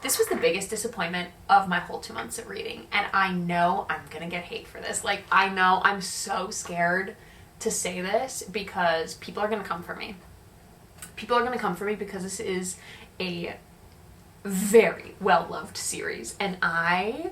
This was the biggest disappointment of my whole 2 months of reading, and I know I'm gonna get hate for this. Like, I know I'm so scared to say this because people are gonna come for me. People are gonna come for me because this is a very well-loved series, and I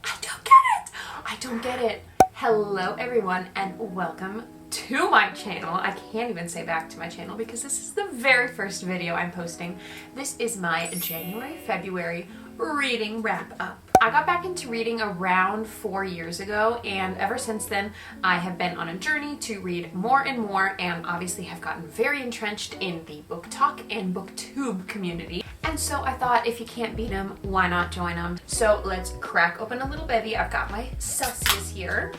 don't get it. I don't get it. Hello everyone, and welcome to my channel. I can't even say back to my channel because this is the very first video I'm posting. This is my January-February reading wrap up. I got back into reading around 4 years ago, and ever since then I have been on a journey to read more and more, and obviously have gotten very entrenched in the book talk and booktube community. And so I thought, if you can't beat them, why not join them? So let's crack open a little bevy. I've got my Celsius here.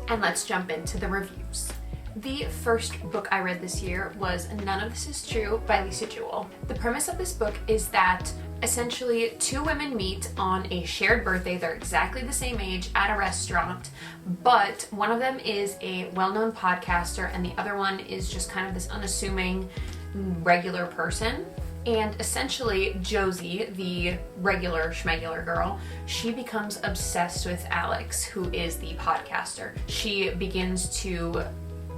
And let's jump into the reviews. The first book I read this year was None of This Is True by Jewell. The premise of this book is that essentially two women meet on a shared birthday. They're exactly the same age at a restaurant, but one of them is a well-known podcaster and the other one is just kind of this unassuming regular person. And essentially Josie, the regular schmegular girl, she becomes obsessed with Alex, who is the podcaster. She begins to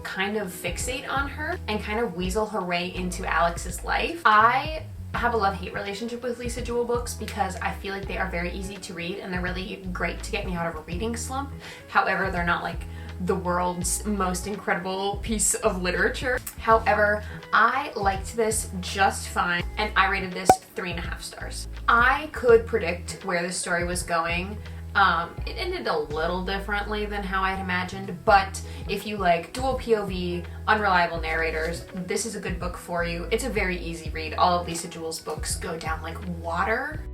kind of fixate on her and kind of weasel her way into Alex's life. I have a love-hate relationship with Jewell books because I feel like they are very easy to read and they're really great to get me out of a reading slump. However, they're not like the world's most incredible piece of literature. However, I liked this just fine and I rated this 3.5 stars. I could predict where the story was going. It ended a little differently than how I had imagined, but if you like dual POV, unreliable narrators, this is a good book for you. It's a very easy read. All of Jewell's books go down like water.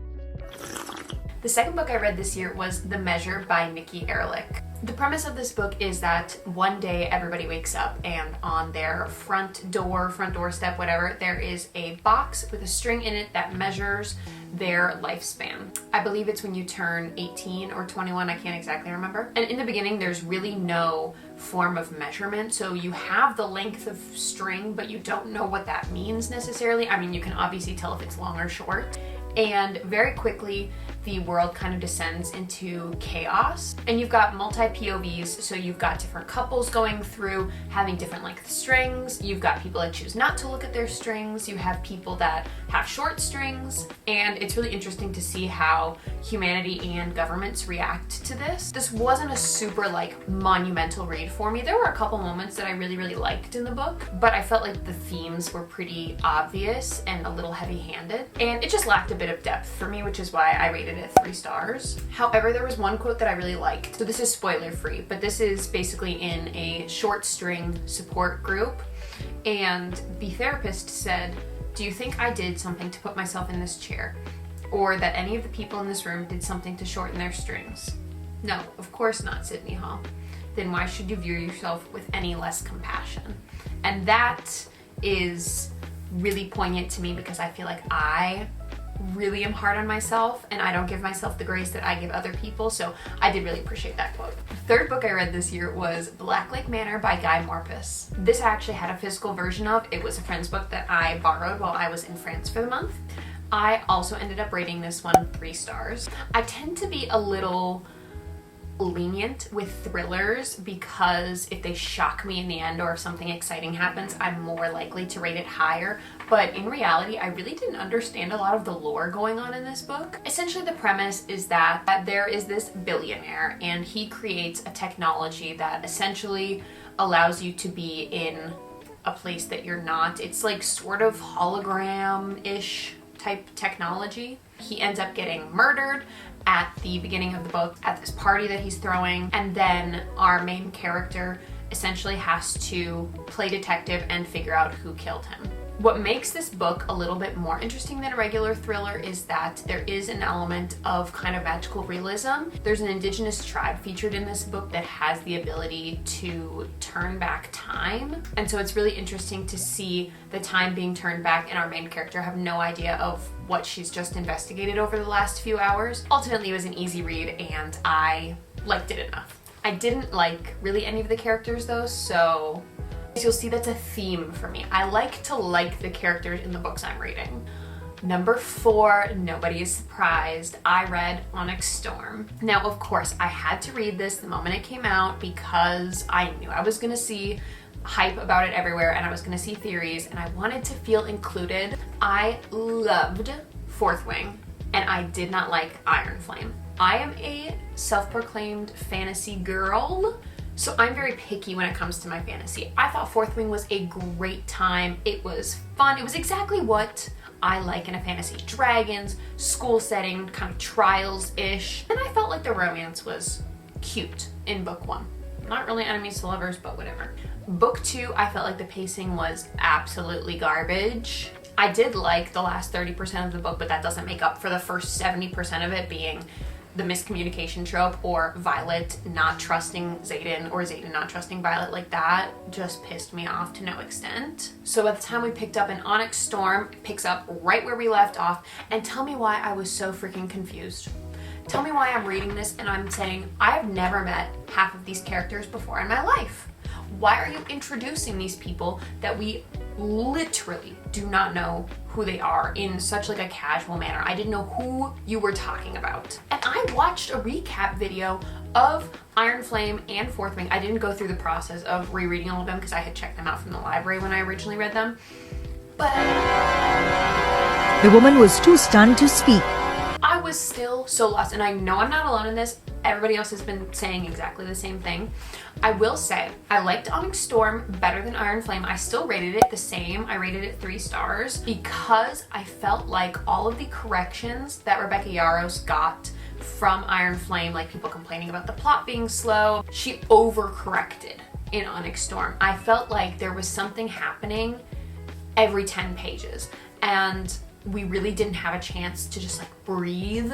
The second book I read this year was The Measure by Nikki, Erick. The premise of this book is that one day everybody wakes up and on their front doorstep, whatever, there is a box with a string in it that measures their lifespan. I believe it's when you turn 18 or 21, I can't exactly remember. And in the beginning, there's really no form of measurement. So you have the length of string, but you don't know what that means necessarily. I mean, you can obviously tell if it's long or short. And very quickly, the world kind of descends into chaos. And you've got multi-POVs, so you've got different couples going through, having different length strings. You've got people that choose not to look at their strings. You have people that have short strings. And it's really interesting to see how humanity and governments react to this. This wasn't a super like monumental read for me. There were a couple moments that I really, really liked in the book, but I felt like the themes were pretty obvious and a little heavy-handed. And it just lacked a bit of depth for me, which is why I rated it 3 stars. However, there was one quote that I really liked. So this is spoiler free, but this is basically in a short string support group. And the therapist said, "Do you think I did something to put myself in this chair? Or that any of the people in this room did something to shorten their strings?" "No, of course not, Sydney Hall." "Then why should you view yourself with any less compassion?" And that is really poignant to me because I feel like I really am hard on myself and I don't give myself the grace that I give other people, so I did really appreciate that quote. The third book I read this year was Black Lake Manor by Morpuss. This I actually had a physical version of. It was a friend's book that I borrowed while I was in France for the month. I also ended up rating this one 3 stars. I tend to be a little lenient with thrillers because if they shock me in the end or if something exciting happens, I'm more likely to rate it higher. But in reality, I really didn't understand a lot of the lore going on in this book. Essentially, the premise is that there is this billionaire and he creates a technology that essentially allows you to be in a place that you're not. It's like sort of hologram-ish type technology. He ends up getting murdered at the beginning of the book at this party that he's throwing, and then our main character essentially has to play detective and figure out who killed him. What makes this book a little bit more interesting than a regular thriller is that there is an element of kind of magical realism. There's an indigenous tribe featured in this book that has the ability to turn back time. And so it's really interesting to see the time being turned back and our main character have no idea of what she's just investigated over the last few hours. Ultimately, it was an easy read and I liked it enough. I didn't like really any of the characters though, so you'll see that's a theme for me. I like to like the characters in the books I'm reading. Number 4, nobody is surprised, I read Onyx Storm. Now, of course, I had to read this the moment it came out because I knew I was gonna see hype about it everywhere and I was gonna see theories and I wanted to feel included. I loved Fourth Wing and I did not like Ironflame. I am a self-proclaimed fantasy girl, so I'm very picky when it comes to my fantasy. I thought Fourth Wing was a great time. It was fun. It was exactly what I like in a fantasy. Dragons, school setting, kind of trials-ish. And I felt like the romance was cute in book 1. Not really enemies to lovers, but whatever. Book 2, I felt like the pacing was absolutely garbage. I did like the last 30% of the book, but that doesn't make up for the first 70% of it being the miscommunication trope, or Violet not trusting Xaden, or Xaden not trusting Violet. Like, that just pissed me off to no extent. So by the time we picked up in Onyx Storm, it picks up right where we left off, and tell me why I was so freaking confused. Tell me why I'm reading this and I'm saying, I have never met half of these characters before in my life. Why are you introducing these people that we literally do not know who they are in such like a casual manner? I didn't know who you were talking about. And I watched a recap video of Ironflame and Fourth Wing. I didn't go through the process of rereading all of them because I had checked them out from the library when I originally read them. But the woman was too stunned to speak. I was still so lost, and I know I'm not alone in this. Everybody else has been saying exactly the same thing. I will say, I liked Onyx Storm better than Ironflame. I still rated it the same. I rated it 3 stars because I felt like all of the corrections that Rebecca Yarros got from Ironflame, like people complaining about the plot being slow, she overcorrected in Onyx Storm. I felt like there was something happening every 10 pages, and we really didn't have a chance to just like breathe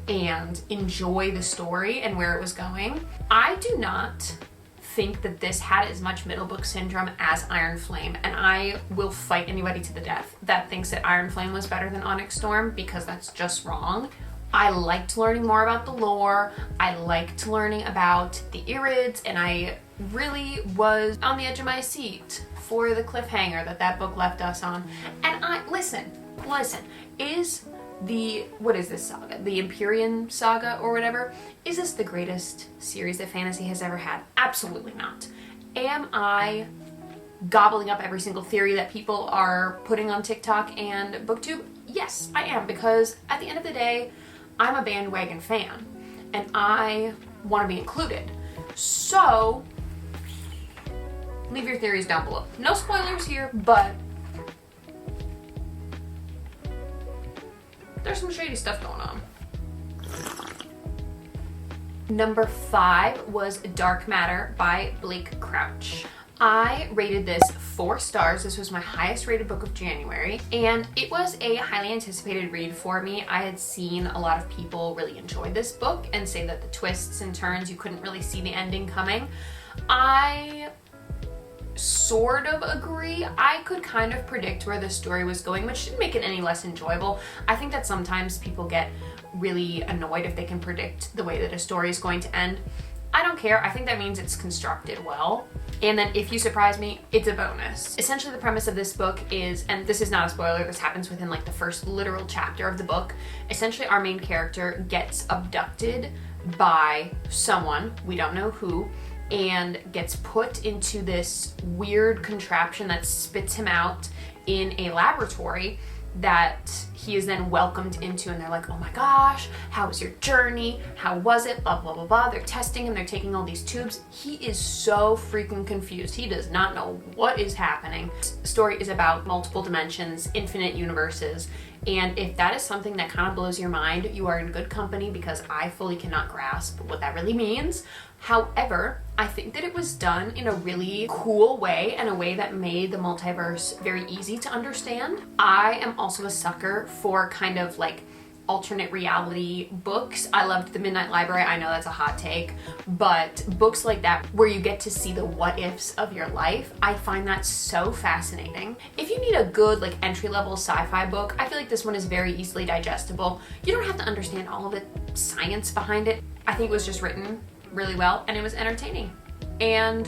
and enjoy the story and where it was going. I do not think that this had as much middle book syndrome as Ironflame, and I will fight anybody to the death that thinks that Ironflame was better than Onyx Storm, because that's just wrong. I liked learning more about the lore. I liked learning about the Irids, and I really was on the edge of my seat for the cliffhanger that book left us on. And listen, is what is this saga? The Empyrean saga or whatever? Is this the greatest series that fantasy has ever had? Absolutely not. Am I gobbling up every single theory that people are putting on TikTok and BookTube? Yes, I am, because at the end of the day, I'm a bandwagon fan and I want to be included. So, leave your theories down below. No spoilers here, but there's some shady stuff going on. Number 5 was Dark Matter by Blake Crouch. I rated this 4 stars. This was my highest rated book of January, and it was a highly anticipated read for me. I had seen a lot of people really enjoy this book and say that the twists and turns, you couldn't really see the ending coming. I sort of agree. I could kind of predict where the story was going, which didn't make it any less enjoyable. I think that sometimes people get really annoyed if they can predict the way that a story is going to end. I don't care. I think that means it's constructed well. And then if you surprise me, it's a bonus. Essentially, the premise of this book is, and this is not a spoiler, this happens within like the first literal chapter of the book. Essentially, our main character gets abducted by someone, we don't know who, and gets put into this weird contraption that spits him out in a laboratory that he is then welcomed into, and they're like, oh my gosh, how was your journey? How was it? Blah, blah, blah, blah. They're testing him, they're taking all these tubes. He is so freaking confused. He does not know what is happening. This story is about multiple dimensions, infinite universes, and if that is something that kind of blows your mind, you are in good company, because I fully cannot grasp what that really means. However, I think that it was done in a really cool way, and a way that made the multiverse very easy to understand. I am also a sucker for kind of like alternate reality books. I loved The Midnight Library. I know that's a hot take, but books like that where you get to see the what ifs of your life, I find that so fascinating. If you need a good like entry-level sci-fi book, I feel like this one is very easily digestible. You don't have to understand all of the science behind it. I think it was just written really well, and it was entertaining, and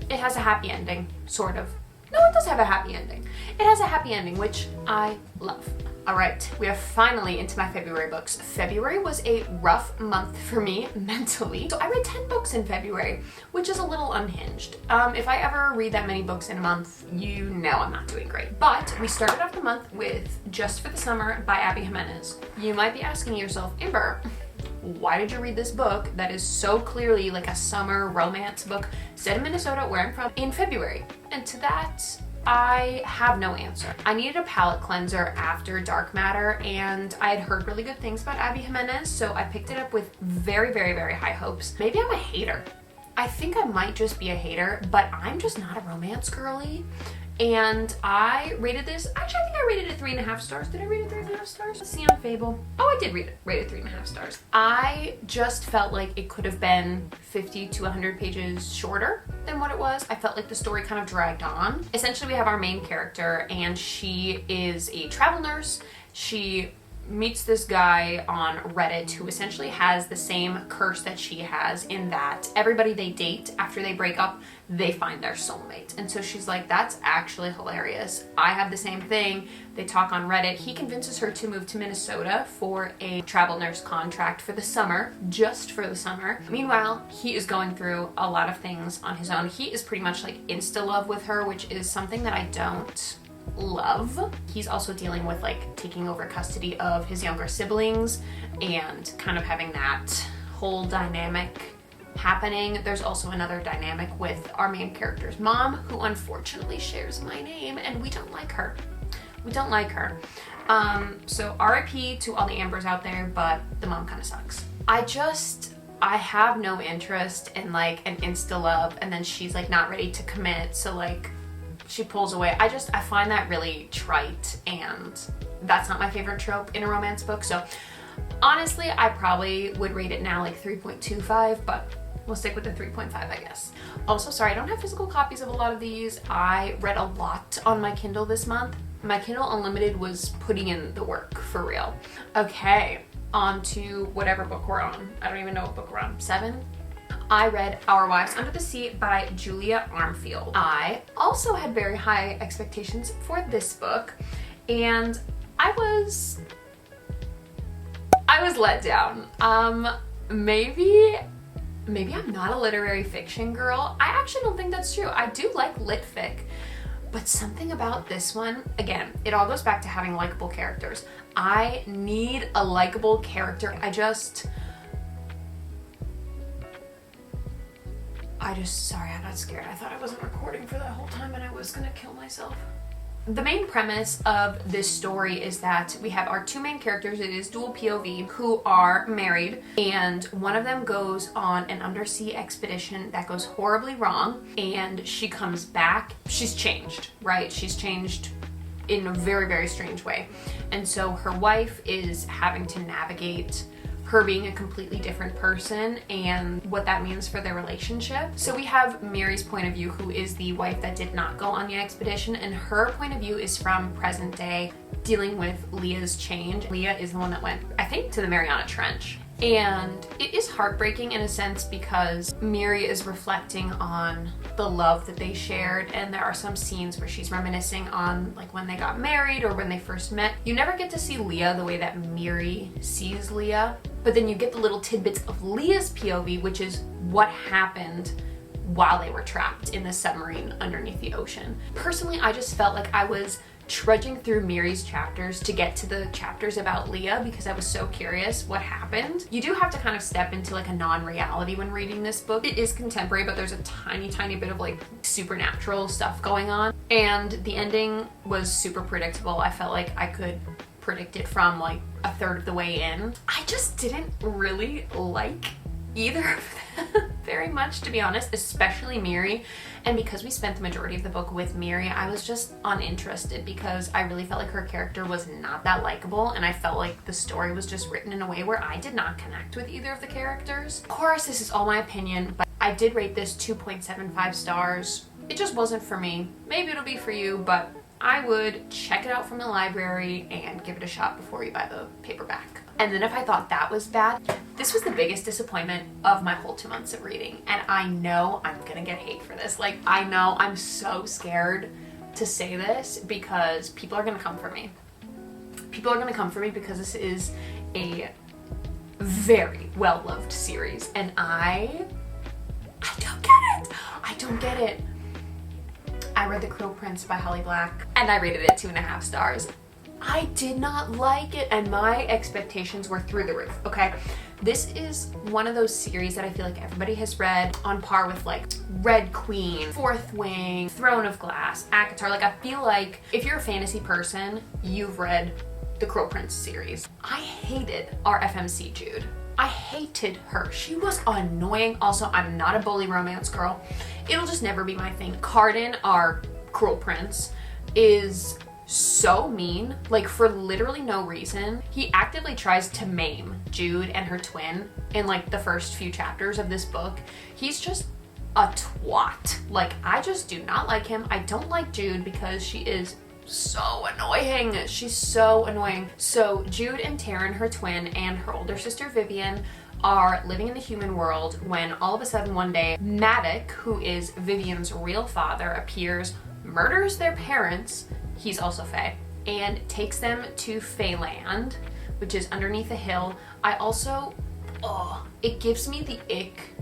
it has a happy ending, sort of. No, it does have a happy ending. It has a happy ending, which I love. Alright, we are finally into my February books. February was a rough month for me mentally. So I read 10 books in February, which is a little unhinged. If I ever read that many books in a month, you know I'm not doing great. But we started off the month with Just for the Summer by Abby Jimenez. You might be asking yourself, Amber, why did you read this book that is so clearly like a summer romance book set in Minnesota, where I'm from, in February? And to that, I have no answer. I needed a palate cleanser after Dark Matter, and I had heard really good things about Abby Jimenez, so I picked it up with very, very, very high hopes. Maybe I'm a hater. I think I might just be a hater, but I'm just not a romance girly. And I rated this, actually I think I rated it 3.5 stars. Did I rate it 3.5 stars? Let's see on Fable. Oh, I did rate it 3.5 stars. I just felt like it could have been 50 to 100 pages shorter than what it was. I felt like the story kind of dragged on. Essentially, we have our main character, and she is a travel nurse. She meets this guy on Reddit who essentially has the same curse that she has, in that everybody they date after they break up, they find their soulmate. And so she's like, that's actually hilarious. I have the same thing. They talk on Reddit. He convinces her to move to Minnesota for a travel nurse contract for the summer, just for the summer. Meanwhile, he is going through a lot of things on his own. He is pretty much like insta-love with her, which is something that I don't love. He's also dealing with like taking over custody of his younger siblings and kind of having that whole dynamic happening. There's also another dynamic with our main character's mom, who unfortunately shares my name, and we don't like her. We don't like her. So RIP to all the Ambers out there, but the mom kind of sucks. I have no interest in like an insta love and then she's like not ready to commit, so like she pulls away. I find that really trite, and that's not my favorite trope in a romance book. So honestly, I probably would rate it now like 3.25, but we'll stick with the 3.5, I guess. Also, sorry, I don't have physical copies of a lot of these. I read a lot on my Kindle this month. My Kindle Unlimited was putting in the work for real. Okay, on to whatever book we're on. I don't even know what book we're on. 7? I read Our Wives Under the Sea by Julia Armfield. I also had very high expectations for this book, and I was let down. Maybe I'm not a literary fiction girl. I actually don't think that's true. I do like lit fic, but something about this one, again, it all goes back to having likable characters. I need a likable character. Sorry, I got scared. I thought I wasn't recording for that whole time and I was gonna kill myself. The main premise of this story is that we have our two main characters, it is dual POV, who are married, and one of them goes on an undersea expedition that goes horribly wrong, and she comes back. She's changed, right? She's changed in a very, very strange way. And so her wife is having to navigate her being a completely different person and what that means for their relationship. So we have Mary's point of view, who is the wife that did not go on the expedition, and her point of view is from present day, dealing with Leah's change. Leah is the one that went, I think, to the Mariana Trench. And it is heartbreaking in a sense because Mary is reflecting on the love that they shared, and there are some scenes where she's reminiscing on like when they got married or when they first met. You never get to see Leah the way that Mary sees Leah, but then you get the little tidbits of Leah's POV, which is what happened while they were trapped in the submarine underneath the ocean. Personally, I just felt like I was trudging through Mary's chapters to get to the chapters about Leah because I was so curious what happened. You do have to kind of step into like a non-reality when reading this book. It is contemporary, but there's a tiny bit of like supernatural stuff going on, and the ending was super predictable. I felt like I could predict it from like a third of the way in. I just didn't really like either of them very much, to be honest, especially Mary. And because we spent the majority of the book with Mary, I was just uninterested because I really felt like her character was not that likable, and I felt like the story was just written in a way where I did not connect with either of the characters. Of course, this is all my opinion, but I did rate this 2.75 stars. It just wasn't for me. Maybe it'll be for you, but I would check it out from the library and give it a shot before you buy the paperback. And then if I thought that was bad, this was the biggest disappointment of my whole 2 months of reading. And I know I'm gonna get hate for this. Like, I know I'm so scared to say this because people are gonna come for me. people are gonna come for me because this is a very well-loved series, and I don't get it. I don't get it. I read The Cruel Prince by Holly Black, and I rated it 2.5 stars. I did not like it, and my expectations were through the roof, okay? This is one of those series that I feel like everybody has read, on par with like Red Queen, Fourth Wing, Throne of Glass, ACOTAR. Like, I feel like if you're a fantasy person, you've read the Cruel Prince series. I hated our FMC Jude. I hated her. She was annoying. Also, I'm not a bully romance girl. It'll just never be my thing. Kaigen, our Cruel Prince, is so mean, like for literally no reason. He actively tries to maim Jude and her twin in like the first few chapters of this book. He's just a twat. Like, I just do not like him. I don't like Jude because she is so annoying. She's so annoying. So Jude and Taryn, her twin, and her older sister Vivian are living in the human world when all of a sudden one day Maddox, who is Vivian's real father, appears, murders their parents, he's also Fae, and takes them to Faeland, which is underneath a hill. I also, it gives me the ick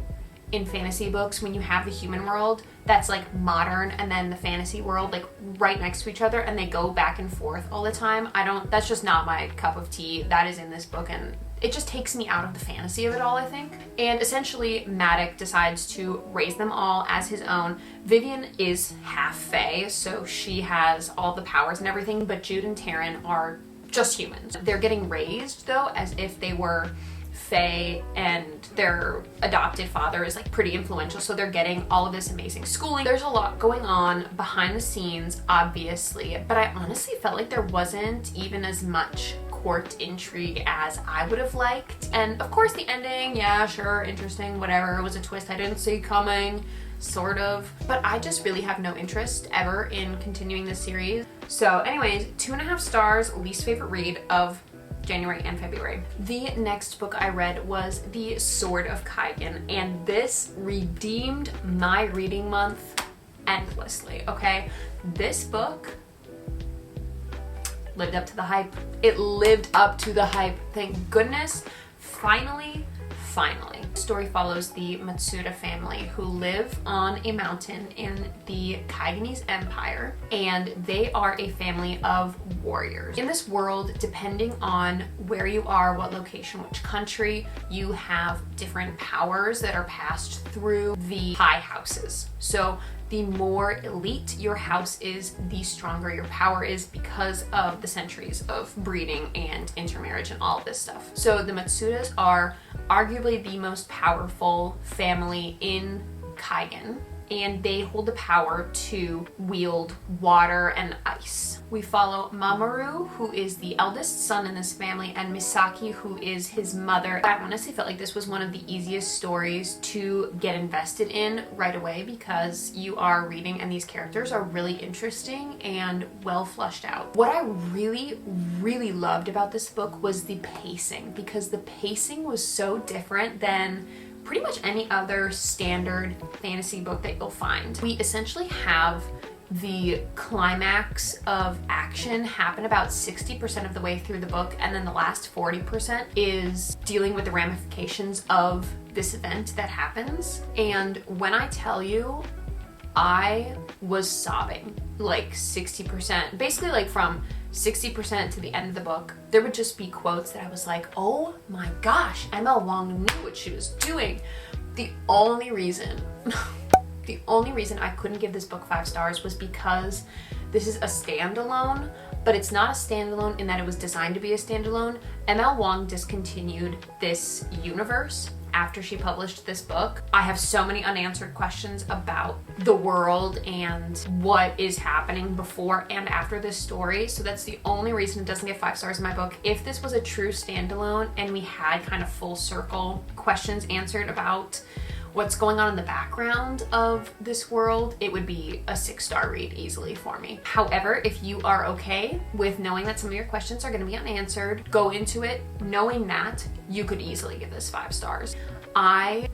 in fantasy books when you have the human world that's like modern and then the fantasy world like right next to each other and they go back and forth all the time. That's just not my cup of tea. That is in this book, and it just takes me out of the fantasy of it all, I think. And essentially, Maddox decides to raise them all as his own. Vivian is half Fae, so she has all the powers and everything, but Jude and Taryn are just humans. They're getting raised, though, as if they were Fae, and their adopted father is like pretty influential, so they're getting all of this amazing schooling. There's a lot going on behind the scenes, obviously, but I honestly felt like there wasn't even as much court intrigue as I would have liked. And of course the ending, yeah, sure, interesting, whatever, it was a twist I didn't see coming, sort of, but I just really have no interest ever in continuing this series. So anyways, 2.5 stars, least favorite read of January and February. The next book I read was The Sword of Kaigen, and this redeemed my reading month endlessly, okay? This book lived up to the hype. It lived up to the hype. Thank goodness. Finally. The story follows the Matsuda family who live on a mountain in the Kaigenese Empire, and they are a family of warriors. In this world, depending on where you are, what location, which country, you have different powers that are passed through the high houses. So the more elite your house is, the stronger your power is because of the centuries of breeding and intermarriage and all of this stuff. So the Matsudas are arguably the most powerful family in Kaigen, and they hold the power to wield water and ice. We follow Mamoru, who is the eldest son in this family, and Misaki, who is his mother. I honestly felt like this was one of the easiest stories to get invested in right away because you are reading and these characters are really interesting and well fleshed out. What I really, really loved about this book was the pacing, because the pacing was so different than pretty much any other standard fantasy book that you'll find. We essentially have the climax of action happen about 60% of the way through the book, and then the last 40% is dealing with the ramifications of this event that happens. And when I tell you, I was sobbing like 60%, basically like from 60% to the end of the book. There would just be quotes that I was like, oh my gosh, ML Wang knew what she was doing. The only reason I couldn't give this book 5 stars was because this is a standalone, but it's not a standalone in that it was designed to be a standalone. ML Wang discontinued this universe after she published this book. I have so many unanswered questions about the world and what is happening before and after this story, so that's the only reason it doesn't get 5 stars in my book. If this was a true standalone and we had kind of full circle questions answered about what's going on in the background of this world, it would be a 6-star read easily for me. However, if you are okay with knowing that some of your questions are going to be unanswered, go into it knowing that you could easily give this 5 stars. I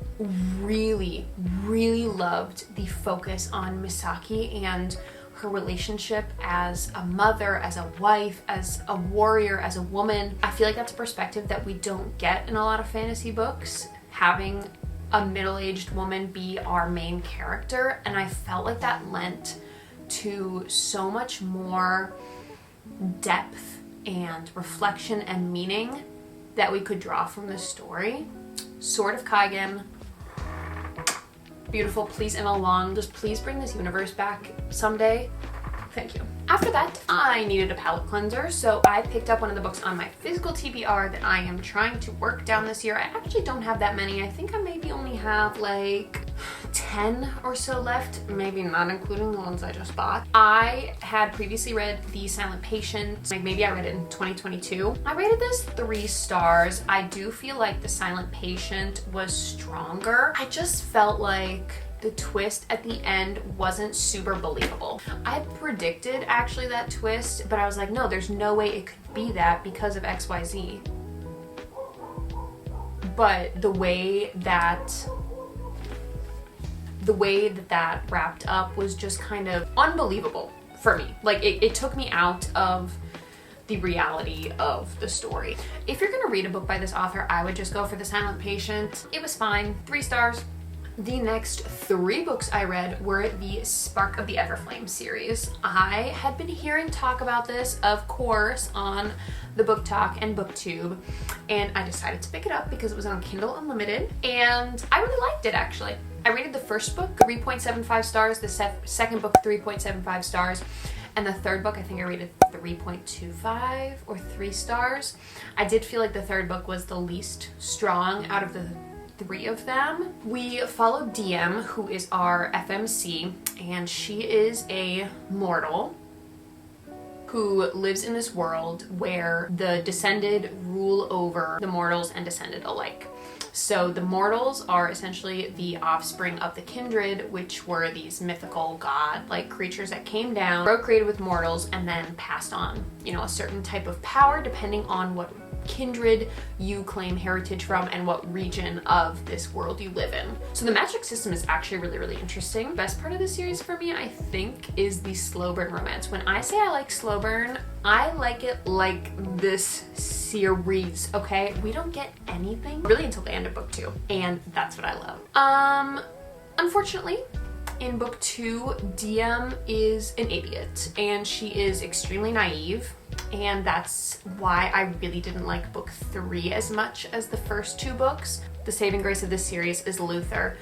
really, really loved the focus on Misaki and her relationship as a mother, as a wife, as a warrior, as a woman. I feel like that's a perspective that we don't get in a lot of fantasy books, having a middle-aged woman be our main character, and I felt like that lent to so much more depth and reflection and meaning that we could draw from this story. Sword of Kaigen, beautiful. Please Emma Long, just please bring this universe back someday. Thank you. After that, I needed a palate cleanser, so I picked up one of the books on my physical TBR that I am trying to work down this year. I actually don't have that many. I think I maybe only have like 10 or so left, maybe not including the ones I just bought. I had previously read The Silent Patient, like maybe I read it in 2022. I rated this 3 stars. I do feel like The Silent Patient was stronger. I just felt like the twist at the end wasn't super believable. I predicted actually that twist, but I was like, no, there's no way it could be that because of XYZ. But the way that wrapped up was just kind of unbelievable for me. Like it took me out of the reality of the story. If you're gonna read a book by this author, I would just go for The Silent Patient. It was fine, 3 stars. The next 3 books I read were the Spark of the Everflame series. I had been hearing talk about this, of course, on the Book Talk and BookTube, and I decided to pick it up because it was on Kindle Unlimited, and I really liked it actually. I rated the first book 3.75 stars, the second book 3.75 stars, and the third book I think I rated 3.25 or 3 stars. I did feel like the third book was the least strong out of the 3 of them. We follow DM, who is our FMC, and she is a mortal who lives in this world where the descended rule over the mortals and descended alike. So the mortals are essentially the offspring of the kindred, which were these mythical god-like creatures that came down, procreated with mortals, and then passed on, you know, a certain type of power depending on what kindred you claim heritage from and what region of this world you live in. So the magic system is actually really, really interesting. Best part of the series for me, I think, is the slow burn romance. When I say I like slow burn, I like it like this series, okay? We don't get anything really until the end of book 2, and that's what I love. Unfortunately, in book 2, DM is an idiot, and she is extremely naive, and that's why I really didn't like book 3 as much as the first 2 books. The saving grace of this series is Luther.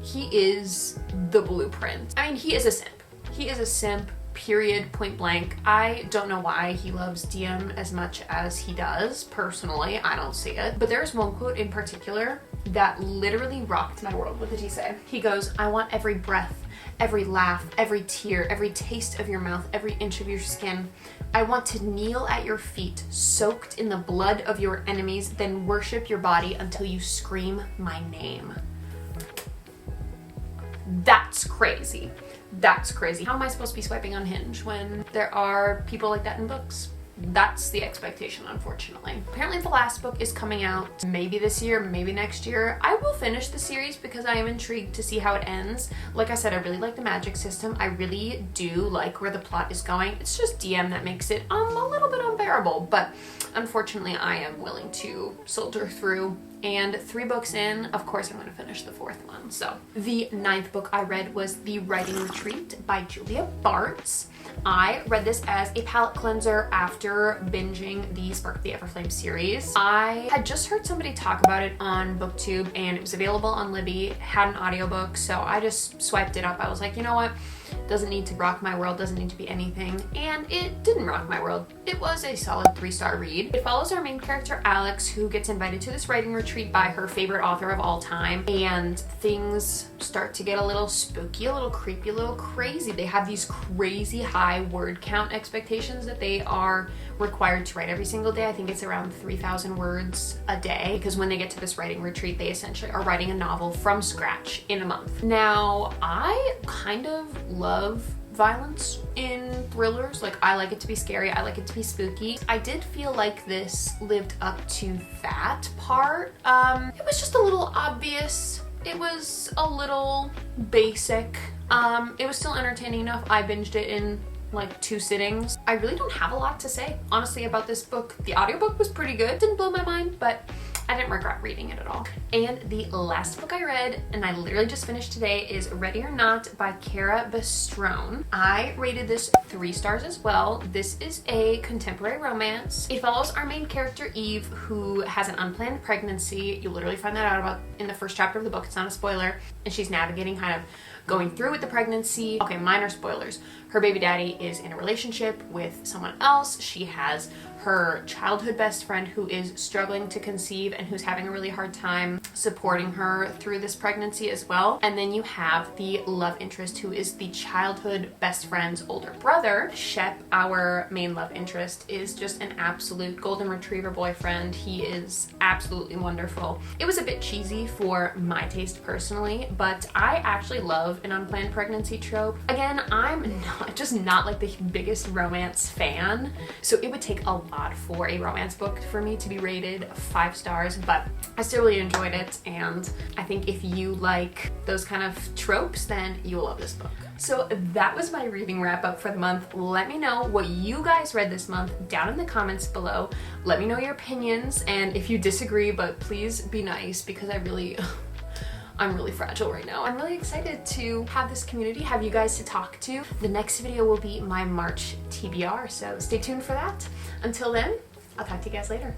He is the blueprint. I mean, he is a simp. He is a simp, period, point blank. I don't know why he loves DM as much as he does. Personally, I don't see it. But there's one quote in particular that literally rocked my world. What did he say? He goes, "I want every breath, every laugh, every tear, every taste of your mouth, every inch of your skin. I want to kneel at your feet, soaked in the blood of your enemies, then worship your body until you scream my name." That's crazy. That's crazy. How am I supposed to be swiping on Hinge when there are people like that in books? That's the expectation, unfortunately. Apparently the last book is coming out maybe this year, maybe next year. I will finish the series because I am intrigued to see how it ends. Like I said, I really like the magic system. I really do like where the plot is going. It's just DM that makes it a little bit unbearable, but unfortunately I am willing to soldier through. And 3 books in, of course I'm going to finish the 4th one. So the 9th book I read was The Writing Retreat by Julia Bartz. I read this as a palate cleanser after binging the Spark of the Everflame series. I had just heard somebody talk about it on BookTube, and it was available on Libby, had an audiobook, so I just swiped it up. I was like, you know what? Doesn't need to rock my world, doesn't need to be anything, and it didn't rock my world. It was a solid 3-star read. It follows our main character Alex, who gets invited to this writing retreat by her favorite author of all time, and things start to get a little spooky, a little creepy, a little crazy. They have these crazy high word count expectations that they are required to write every single day. I think it's around 3,000 words a day, because when they get to this writing retreat, they essentially are writing a novel from scratch in a month. Now, I kind of love violence in thrillers. Like, I like it to be scary, I like it to be spooky. I did feel like this lived up to that part. It was just a little obvious. It was a little basic. It was still entertaining enough. I binged it in like 2 sittings. I really don't have a lot to say, honestly, about this book. The audiobook was pretty good. Didn't blow my mind, but I didn't regret reading it at all. And the last book I read, and I literally just finished today, is Ready or Not by Cara Bestrone. I rated this 3 stars as well. This is a contemporary romance. It follows our main character, Eve, who has an unplanned pregnancy. You literally find that out about in the first chapter of the book. It's not a spoiler. And she's navigating kind of going through with the pregnancy. Okay, minor spoilers. Her baby daddy is in a relationship with someone else. She has her childhood best friend who is struggling to conceive and who's having a really hard time supporting her through this pregnancy as well. And then you have the love interest, who is the childhood best friend's older brother. Shep, our main love interest, is just an absolute golden retriever boyfriend. He is absolutely wonderful. It was a bit cheesy for my taste personally, but I actually love an unplanned pregnancy trope. Again, I'm not like the biggest romance fan, so it would take a lot for a romance book for me to be rated 5 stars, but I still really enjoyed it, and I think if you like those kind of tropes, then you'll love this book. So that was my reading wrap up for the month. Let me know what you guys read this month down in the comments below. Let me know your opinions, and if you disagree, but please be nice, because I'm really fragile right now. I'm really excited to have this community, have you guys to talk to. The next video will be my March TBR, so stay tuned for that. Until then, I'll talk to you guys later.